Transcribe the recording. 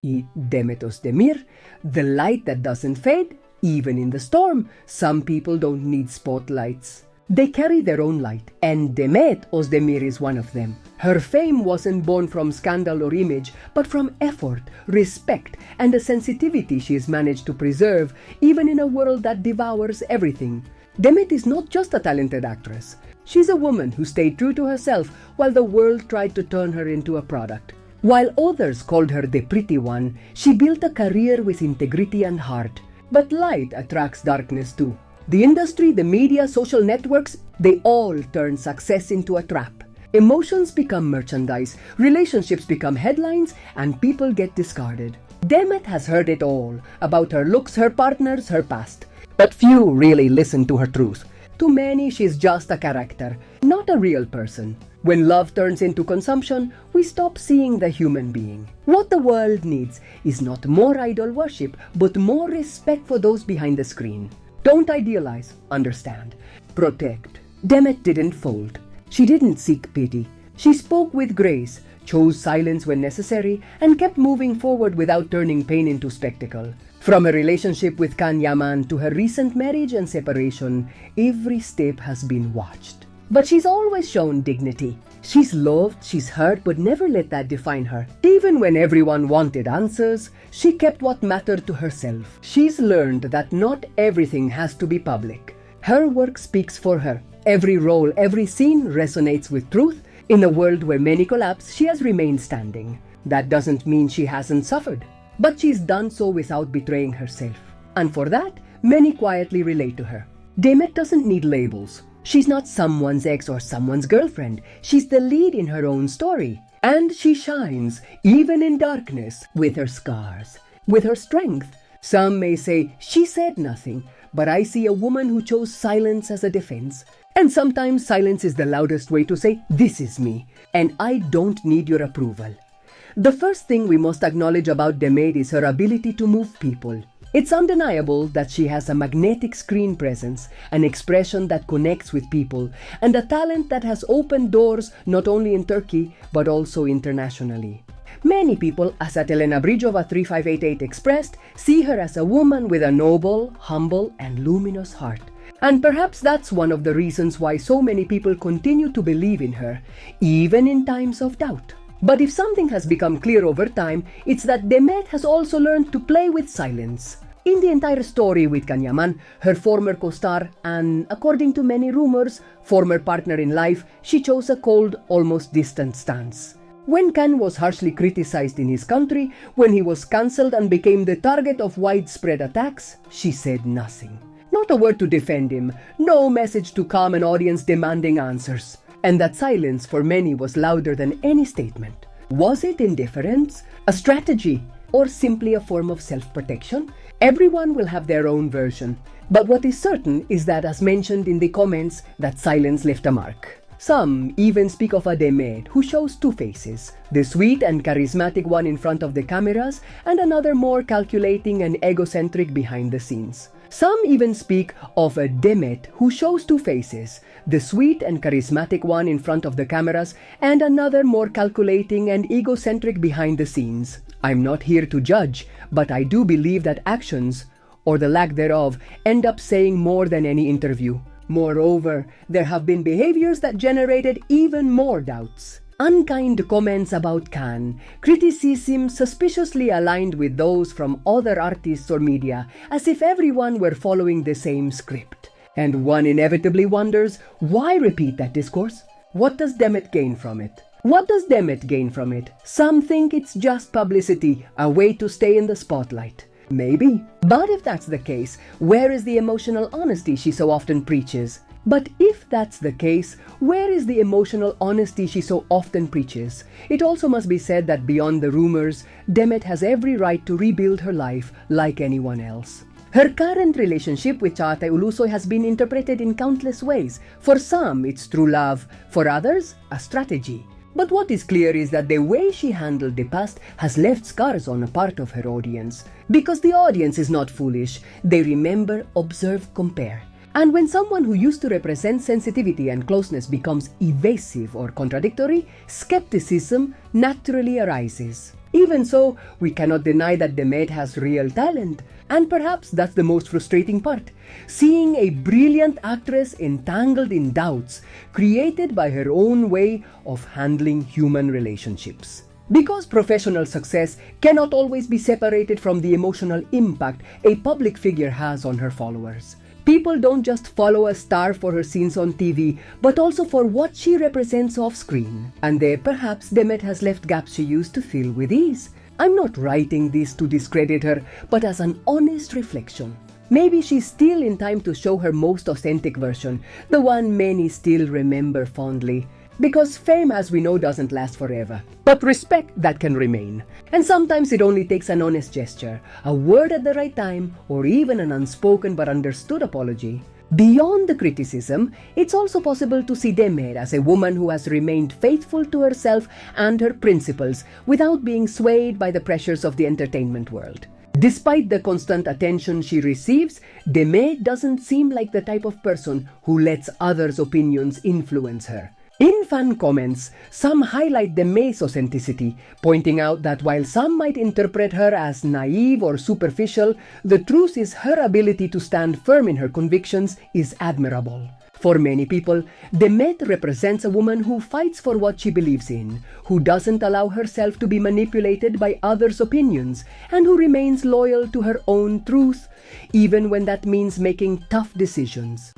Demet Özdemir, the light that doesn't fade, even in the storm. Some people don't need spotlights. They carry their own light, and Demet Özdemir is one of them. Her fame wasn't born from scandal or image, but from effort, respect, and a sensitivity she has managed to preserve, even in a world that devours everything. Demet is not just a talented actress. She's a woman who stayed true to herself while the world tried to turn her into a product. While others called her the pretty one, she built a career with integrity and heart. But light attracts darkness too. The industry, the media, social networks, they all turn success into a trap. Emotions become merchandise, relationships become headlines, and people get discarded. Demet has heard it all about her looks, her partners, her past. But few really listen to her truth. To many, she's just a character, not a real person. When love turns into consumption, we stop seeing the human being. What the world needs is not more idol worship, but more respect for those behind the screen. Don't idealize, understand, protect. Demet didn't fold. She didn't seek pity. She spoke with grace, chose silence when necessary, and kept moving forward without turning pain into spectacle. From a relationship with Yaman to her recent marriage and separation, every step has been watched. But she's always shown dignity. She's loved, she's hurt, but never let that define her. Even when everyone wanted answers, she kept what mattered to herself. She's learned that not everything has to be public. Her work speaks for her. Every role, every scene resonates with truth. In a world where many collapse, she has remained standing. That doesn't mean she hasn't suffered, but she's done so without betraying herself. And for that, many quietly relate to her. Demet doesn't need labels. She's not someone's ex or someone's girlfriend. She's the lead in her own story. And she shines, even in darkness, with her scars, with her strength. Some may say, she said nothing, but I see a woman who chose silence as a defense. And sometimes silence is the loudest way to say, this is me, and I don't need your approval. The first thing we must acknowledge about Demet is her ability to move people. It's undeniable that she has a magnetic screen presence, an expression that connects with people, and a talent that has opened doors not only in Turkey, but also internationally. Many people, as Atelena Bridjova 3588 expressed, see her as a woman with a noble, humble, and luminous heart. And perhaps that's one of the reasons why so many people continue to believe in her, even in times of doubt. But if something has become clear over time, it's that Demet has also learned to play with silence. In the entire story with Yaman, her former co-star and, according to many rumors, former partner in life, she chose a cold, almost distant stance. When Can was harshly criticized in his country, when he was cancelled and became the target of widespread attacks, she said nothing. Not a word to defend him, no message to calm an audience demanding answers. And that silence for many was louder than any statement. Was it indifference, a strategy, or simply a form of self-protection? Everyone will have their own version. But what is certain is that, as mentioned in the comments, that silence left a mark. Some even speak of a Demet who shows two faces, the sweet and charismatic one in front of the cameras and another more calculating and egocentric behind the scenes. Some even speak of a Demet who shows two faces, the sweet and charismatic one in front of the cameras and another more calculating and egocentric behind the scenes. I'm not here to judge, but I do believe that actions, or the lack thereof, end up saying more than any interview. Moreover, there have been behaviors that generated even more doubts. Unkind comments about Can, criticism suspiciously aligned with those from other artists or media, as if everyone were following the same script. And one inevitably wonders, why repeat that discourse? What does Demet gain from it? What does Demet gain from it? Some think it's just publicity, a way to stay in the spotlight. Maybe. But if that's the case, where is the emotional honesty she so often preaches? But if that's the case, where is the emotional honesty she so often preaches? It also must be said that beyond the rumors, Demet has every right to rebuild her life like anyone else. Her current relationship with Çağatay Ulusoy has been interpreted in countless ways. For some, it's true love. For others, a strategy. But what is clear is that the way she handled the past has left scars on a part of her audience. Because the audience is not foolish. They remember, observe, compare. And when someone who used to represent sensitivity and closeness becomes evasive or contradictory, skepticism naturally arises. Even so, we cannot deny that Demet has real talent. And perhaps that's the most frustrating part. Seeing a brilliant actress entangled in doubts created by her own way of handling human relationships. Because professional success cannot always be separated from the emotional impact a public figure has on her followers. People don't just follow a star for her scenes on TV, but also for what she represents off-screen. And there perhaps Demet has left gaps she used to fill with ease. I'm not writing this to discredit her, but as an honest reflection. Maybe she's still in time to show her most authentic version, the one many still remember fondly. Because fame, as we know, doesn't last forever. But respect, that can remain. And sometimes it only takes an honest gesture, a word at the right time, or even an unspoken but understood apology. Beyond the criticism, it's also possible to see Demet as a woman who has remained faithful to herself and her principles without being swayed by the pressures of the entertainment world. Despite the constant attention she receives, Demet doesn't seem like the type of person who lets others' opinions influence her. In fan comments, some highlight Demet's authenticity, pointing out that while some might interpret her as naive or superficial, the truth is her ability to stand firm in her convictions is admirable. For many people, Demet represents a woman who fights for what she believes in, who doesn't allow herself to be manipulated by others' opinions, and who remains loyal to her own truth, even when that means making tough decisions.